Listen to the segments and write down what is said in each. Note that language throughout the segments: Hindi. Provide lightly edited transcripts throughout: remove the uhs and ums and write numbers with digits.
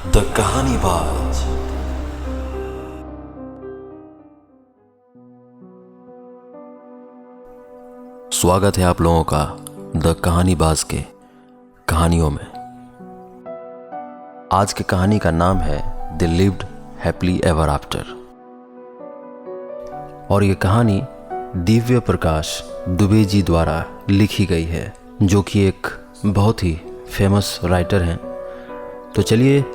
द कहानीबाज। स्वागत है आप लोगों का द कहानीबाज के कहानियों में। आज की कहानी का नाम है they lived happily ever after और ये कहानी दिव्य प्रकाश दुबे जी द्वारा लिखी गई है, जो कि एक बहुत ही फेमस राइटर हैं। तो चलिए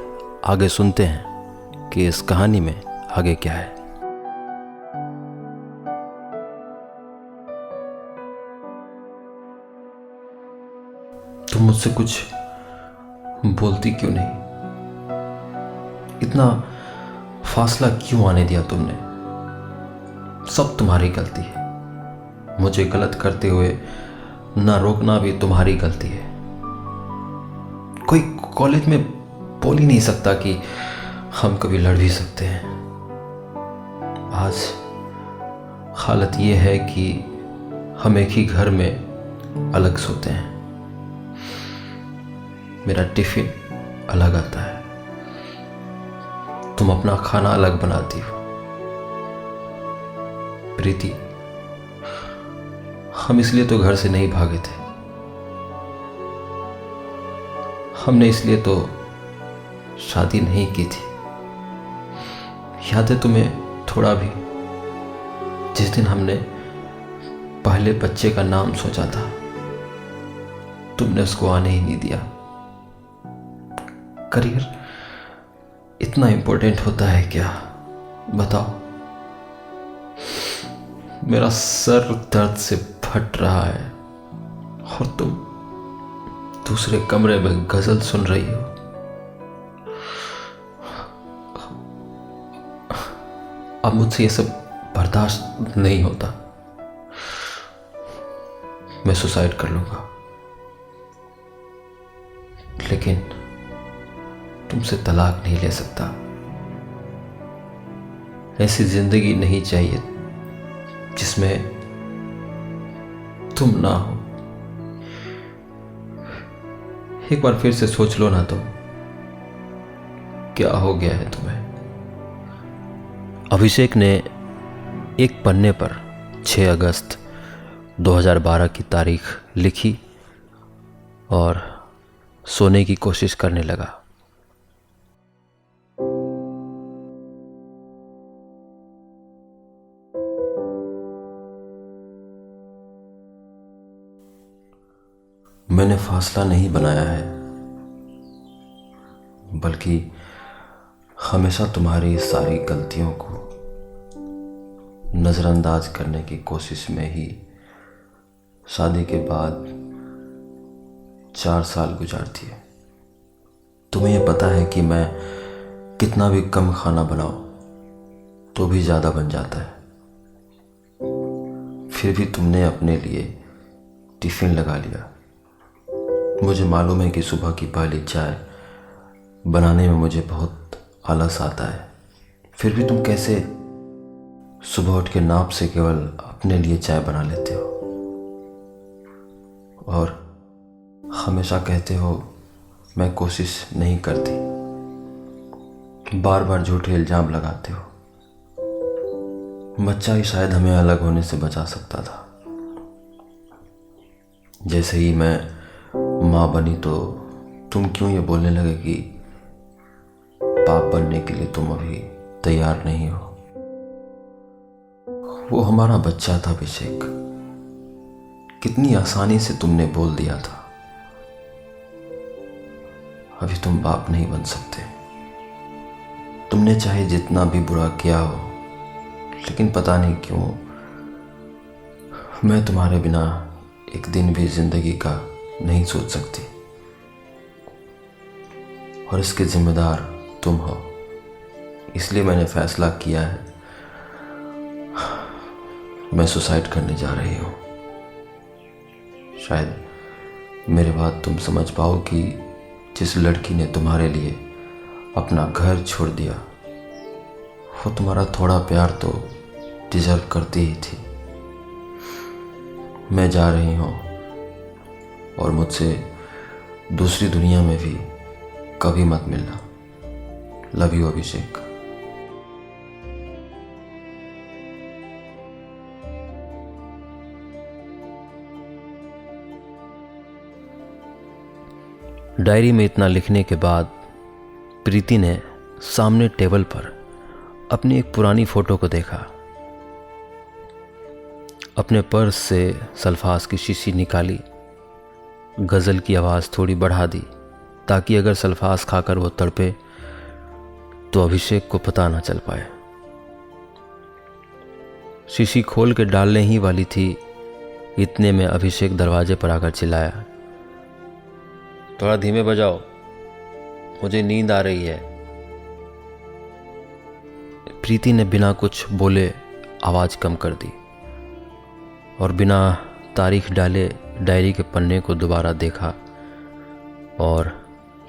आगे सुनते हैं कि इस कहानी में आगे क्या है। तुम मुझसे कुछ बोलती क्यों नहीं? इतना फासला क्यों आने दिया तुमने? सब तुम्हारी गलती है। मुझे गलत करते हुए ना रोकना भी तुम्हारी गलती है। कोई कॉलेज में बोल ही नहीं सकता कि हम कभी लड़ भी सकते हैं। आज हालत ये है कि हम एक ही घर में अलग सोते हैं। मेरा टिफिन अलग आता है, तुम अपना खाना अलग बनाती हो। प्रीति, हम इसलिए तो घर से नहीं भागे थे। हमने इसलिए तो शादी नहीं की थी। याद है तुम्हें थोड़ा भी? जिस दिन हमने पहले बच्चे का नाम सोचा था, तुमने उसको आने ही नहीं दिया। करियर इतना इंपॉर्टेंट होता है क्या? बताओ। मेरा सर दर्द से फट रहा है और तुम दूसरे कमरे में गजल सुन रही हो। अब मुझसे ये सब बर्दाश्त नहीं होता। मैं सुसाइड कर लूंगा, लेकिन तुमसे तलाक नहीं ले सकता। ऐसी जिंदगी नहीं चाहिए जिसमें तुम ना हो। एक बार फिर से सोच लो ना, तुम क्या हो गया है तुम्हें? अभिषेक ने एक पन्ने पर 6 अगस्त 2012 की तारीख लिखी और सोने की कोशिश करने लगा। मैंने फासला नहीं बनाया है, बल्कि हमेशा तुम्हारी सारी गलतियों को नज़रअंदाज करने की कोशिश में ही शादी के बाद 4 साल गुजार दिए। तुम्हें यह पता है कि मैं कितना भी कम खाना बनाऊं तो भी ज़्यादा बन जाता है। फिर भी तुमने अपने लिए टिफ़िन लगा लिया। मुझे मालूम है कि सुबह की पहली चाय बनाने में मुझे बहुत आलस आता है। फिर भी तुम कैसे सुबह उठ के नाप से केवल अपने लिए चाय बना लेते हो और हमेशा कहते हो मैं कोशिश नहीं करती। बार बार झूठे इल्जाम लगाते हो। बच्चा ही शायद हमें अलग होने से बचा सकता था। जैसे ही मैं माँ बनी तो तुम क्यों ये बोलने लगे कि बाप बनने के लिए तुम अभी तैयार नहीं हो। वो हमारा बच्चा था अभिषेक। कितनी आसानी से तुमने बोल दिया था। अभी तुम बाप नहीं बन सकते। तुमने चाहे जितना भी बुरा किया हो, लेकिन पता नहीं क्यों मैं तुम्हारे बिना एक दिन भी जिंदगी का नहीं सोच सकती। और इसके जिम्मेदार तुम हो। इसलिए मैंने फैसला किया है, मैं सुसाइड करने जा रही हूँ। शायद मेरे बाद तुम समझ पाओ कि जिस लड़की ने तुम्हारे लिए अपना घर छोड़ दिया, वो तुम्हारा थोड़ा प्यार तो डिजर्व करती ही थी। मैं जा रही हूँ और मुझसे दूसरी दुनिया में भी कभी मत मिलना। Love you Abhishek. डायरी में इतना लिखने के बाद प्रीति ने सामने टेबल पर अपनी एक पुरानी फोटो को देखा। अपने पर्स से सल्फास की शीशी निकाली, गज़ल की आवाज़ थोड़ी बढ़ा दी ताकि अगर सल्फास खाकर वो तड़पे तो अभिषेक को पता ना चल पाए। शीशी खोल के डालने ही वाली थी, इतने में अभिषेक दरवाजे पर आकर चिल्लाया, थोड़ा धीमे बजाओ, मुझे नींद आ रही है। प्रीति ने बिना कुछ बोले आवाज़ कम कर दी और बिना तारीख डाले डायरी के पन्ने को दोबारा देखा और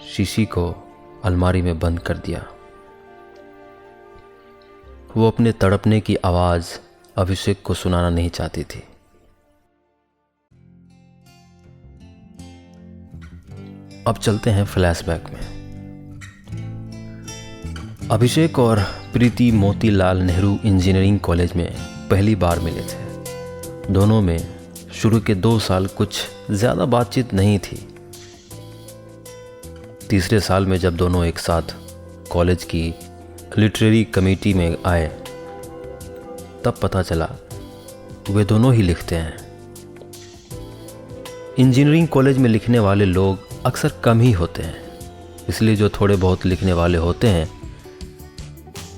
शीशी को अलमारी में बंद कर दिया। वो अपने तड़पने की आवाज़ अभिषेक को सुनाना नहीं चाहती थी। अब चलते हैं फ्लैशबैक में। अभिषेक और प्रीति मोतीलाल नेहरू इंजीनियरिंग कॉलेज में पहली बार मिले थे। दोनों में शुरू के 2 साल कुछ ज़्यादा बातचीत नहीं थी। तीसरे साल में जब दोनों एक साथ कॉलेज की लिटरेरी कमेटी में आए तब पता चला वे दोनों ही लिखते हैं। इंजीनियरिंग कॉलेज में लिखने वाले लोग अक्सर कम ही होते हैं, इसलिए जो थोड़े बहुत लिखने वाले होते हैं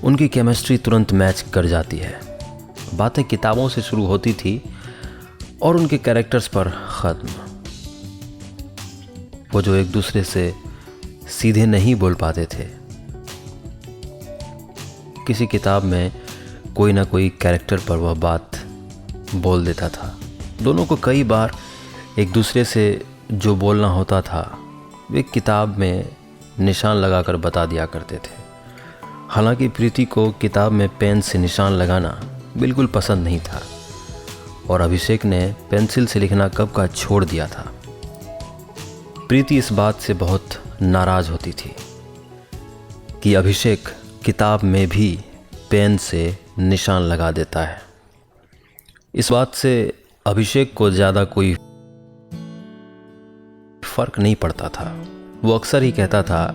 उनकी केमिस्ट्री तुरंत मैच कर जाती है। बातें किताबों से शुरू होती थी और उनके कैरेक्टर्स पर ख़त्म। वो जो एक दूसरे से सीधे नहीं बोल पाते थे, किसी किताब में कोई ना कोई कैरेक्टर पर वह बात बोल देता था। दोनों को कई बार एक दूसरे से जो बोलना होता था वे किताब में निशान लगाकर बता दिया करते थे। हालांकि प्रीति को किताब में पेन से निशान लगाना बिल्कुल पसंद नहीं था और अभिषेक ने पेंसिल से लिखना कब का छोड़ दिया था। प्रीति इस बात से बहुत नाराज़ होती थी कि अभिषेक किताब में भी पेन से निशान लगा देता है। इस बात से अभिषेक को ज़्यादा कोई फ़र्क नहीं पड़ता था। वो अक्सर ही कहता था,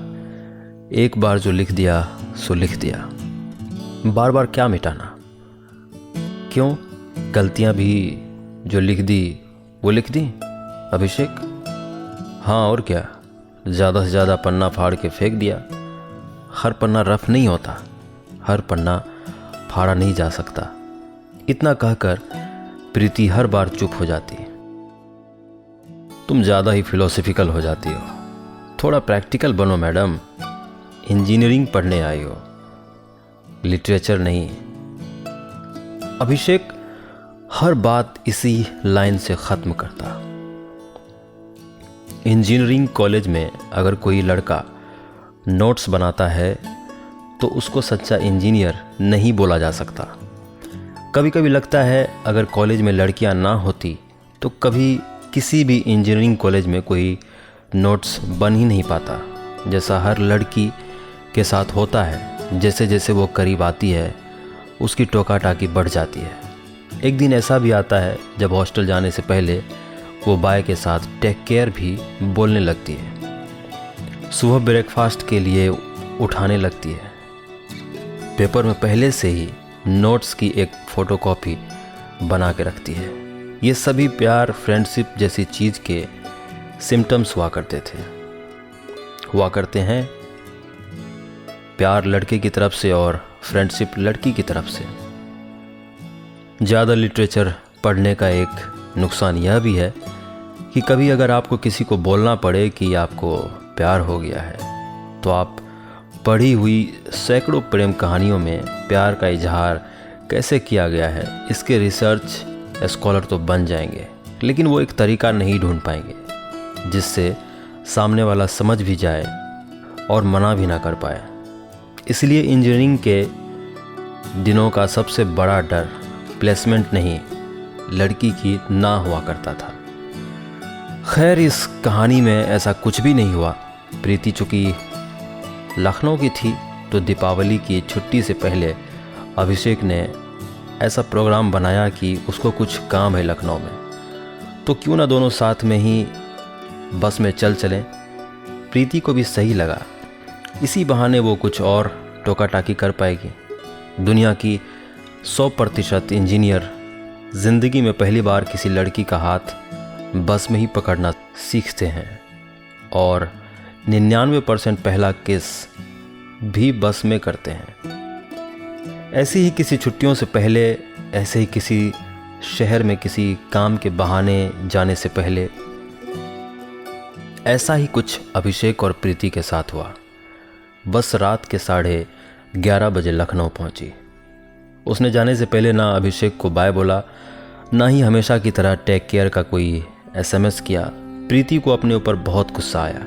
एक बार जो लिख दिया सो लिख दिया, बार बार क्या मिटाना। क्यों, गलतियां भी जो लिख दी वो लिख दी अभिषेक। हाँ और क्या, ज़्यादा से ज़्यादा पन्ना फाड़ के फेंक दिया। हर पन्ना रफ नहीं होता, हर पन्ना फाड़ा नहीं जा सकता। इतना कहकर प्रीति हर बार चुप हो जाती। तुम ज़्यादा ही फिलोसफिकल हो जाती हो, थोड़ा प्रैक्टिकल बनो मैडम, इंजीनियरिंग पढ़ने आई हो, लिटरेचर नहीं। अभिषेक हर बात इसी लाइन से ख़त्म करता। इंजीनियरिंग कॉलेज में अगर कोई लड़का नोट्स बनाता है तो उसको सच्चा इंजीनियर नहीं बोला जा सकता। कभी कभी लगता है अगर कॉलेज में लड़कियां ना होती तो कभी किसी भी इंजीनियरिंग कॉलेज में कोई नोट्स बन ही नहीं पाता, जैसा हर लड़की के साथ होता है। जैसे जैसे वो करीब आती है उसकी टोका टाकी बढ़ जाती है। एक दिन ऐसा भी आता है जब हॉस्टल जाने से पहले वो बाय के साथ टेक केयर भी बोलने लगती है। सुबह ब्रेकफास्ट के लिए उठाने लगती है। पेपर में पहले से ही नोट्स की एक फ़ोटोकॉपी बना के रखती है। ये सभी प्यार, फ्रेंडशिप जैसी चीज़ के सिम्टम्स हुआ करते हैं। प्यार लड़के की तरफ से और फ्रेंडशिप लड़की की तरफ से। ज़्यादा लिटरेचर पढ़ने का एक नुकसान यह भी है कि कभी अगर आपको किसी को बोलना पड़े कि आपको प्यार हो गया है तो आप पढ़ी हुई सैकड़ों प्रेम कहानियों में प्यार का इजहार कैसे किया गया है इसके रिसर्च स्कॉलर तो बन जाएंगे, लेकिन वो एक तरीका नहीं ढूंढ पाएंगे जिससे सामने वाला समझ भी जाए और मना भी ना कर पाए। इसलिए इंजीनियरिंग के दिनों का सबसे बड़ा डर प्लेसमेंट नहीं, लड़की की ना हुआ करता था। खैर, इस कहानी में ऐसा कुछ भी नहीं हुआ। प्रीति चूँकि लखनऊ की थी तो दीपावली की छुट्टी से पहले अभिषेक ने ऐसा प्रोग्राम बनाया कि उसको कुछ काम है लखनऊ में, तो क्यों ना दोनों साथ में ही बस में चल चलें। प्रीति को भी सही लगा, इसी बहाने वो कुछ और टोका टाकी कर पाएगी। दुनिया की 100% इंजीनियर ज़िंदगी में पहली बार किसी लड़की का हाथ बस में ही पकड़ना सीखते हैं और 99% पहला किस भी बस में करते हैं। ऐसे ही किसी छुट्टियों से पहले, ऐसे ही किसी शहर में किसी काम के बहाने जाने से पहले, ऐसा ही कुछ अभिषेक और प्रीति के साथ हुआ। बस रात के 11:30 बजे लखनऊ पहुंची। उसने जाने से पहले ना अभिषेक को बाय बोला, ना ही हमेशा की तरह टेक केयर का कोई SMS किया। प्रीति को अपने ऊपर बहुत गुस्सा आया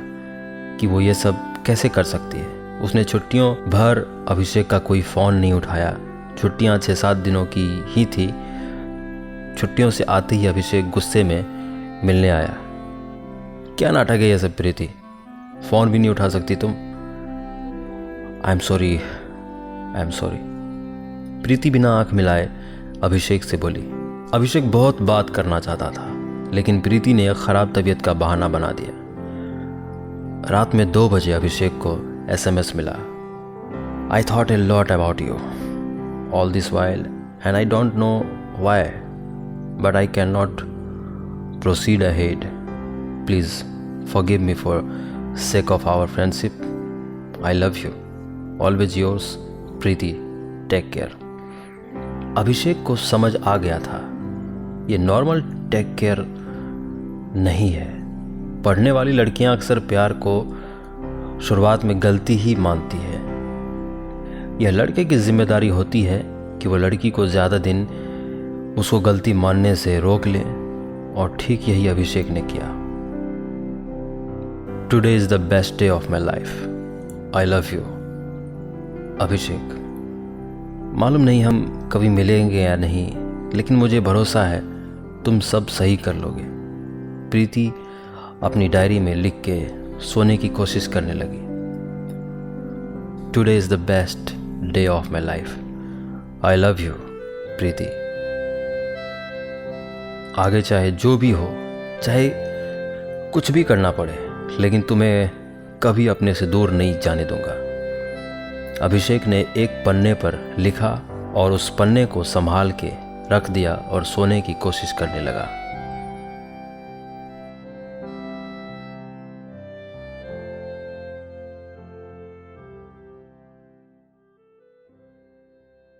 कि वो ये सब कैसे कर सकती है। उसने छुट्टियों भर अभिषेक का कोई फ़ोन नहीं उठाया। छुट्टियां 6-7 दिनों की ही थी। छुट्टियों से आते ही अभिषेक गुस्से में मिलने आया। क्या नाटक है ये सब प्रीति, फ़ोन भी नहीं उठा सकती तुम। I am sorry. प्रीति बिना आंख मिलाए अभिषेक से बोली। अभिषेक बहुत बात करना चाहता था, लेकिन प्रीति ने एक ख़राब तबीयत का बहाना बना दिया। रात में 2 बजे अभिषेक को SMS मिला। I thought a lot about you all this while and I don't know why, but I can not proceed ahead. Please forgive me for sake of our friendship. I love you. Always yours Preeti. Take care. Abhishek को समझ आ गया था ये नॉर्मल टेक केयर नहीं है। पढ़ने वाली लड़कियां अक्सर प्यार को शुरुआत में गलती ही मानती है। यह लड़के की जिम्मेदारी होती है कि वो लड़की को ज़्यादा दिन उसको गलती मानने से रोक ले, और ठीक यही अभिषेक ने किया। Today is the best day of my life. I love you Abhishek. मालूम नहीं हम कभी मिलेंगे या नहीं, लेकिन मुझे भरोसा है तुम सब सही कर लोगे। प्रीति अपनी डायरी में लिख के सोने की कोशिश करने लगी। Today is the best day of my life. I love you Preeti. आगे चाहे जो भी हो, चाहे कुछ भी करना पड़े, लेकिन तुम्हें कभी अपने से दूर नहीं जाने दूंगा। अभिषेक ने एक पन्ने पर लिखा और उस पन्ने को संभाल के रख दिया और सोने की कोशिश करने लगा।